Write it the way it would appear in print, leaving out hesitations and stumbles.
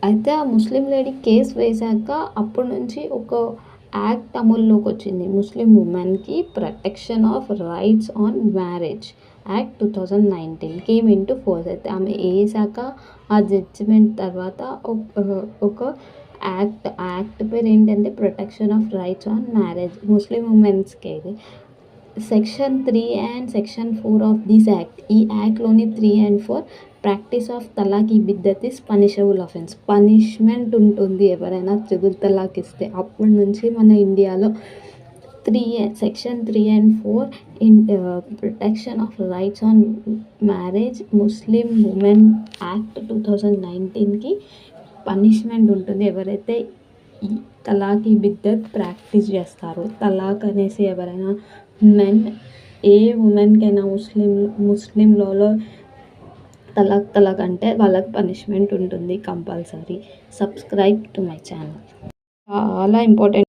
అయితే ఆ ముస్లిం lady case వేశాక అప్పటి నుంచి ఒక యాక్ట్ అమల్లోకి వచ్చింది. ముస్లిం ఉమెన్‌కి protection of rights on marriage act 2019 came into force. అయితే ఆమె ఏశాక ఆ జడ్జిమెంట్ తర్వాత ఒక యాక్ట్ పేరేంటంటే protection of rights on marriage Muslim ఉమెన్స్‌కే ఇది. Section 3 and section 4 of this act. ఈ యాక్ట్‌లోని 3 అండ్ 4 ప్రాక్టీస్ ఆఫ్ తలాక్ ఈ బిద్దత్ ఈస్ పనిషబుల్ అఫెన్స్. పనిష్మెంట్ ఉంటుంది ఎవరైనా త్రిపుల్ తలాక్ ఇస్తే. అప్పటి నుంచి మన ఇండియాలో section 3 and 4 protection of rights on marriage Muslim women act 2019కి పనిష్మెంట్ ఉంటుంది ఎవరైతే ఈ తలాక్ ఈ బిద్దత్ ప్రాక్టీస్ చేస్తారో. తలాక్ అనేసి ఎవరైనా ఏ ఉమెన్కైనా ముస్లిం లాలో తలాక్ అంటే వాళ్ళకి పనిష్మెంట్ ఉంటుంది compulsory. Subscribe to my channel. చాలా ఇంపార్టెంట్.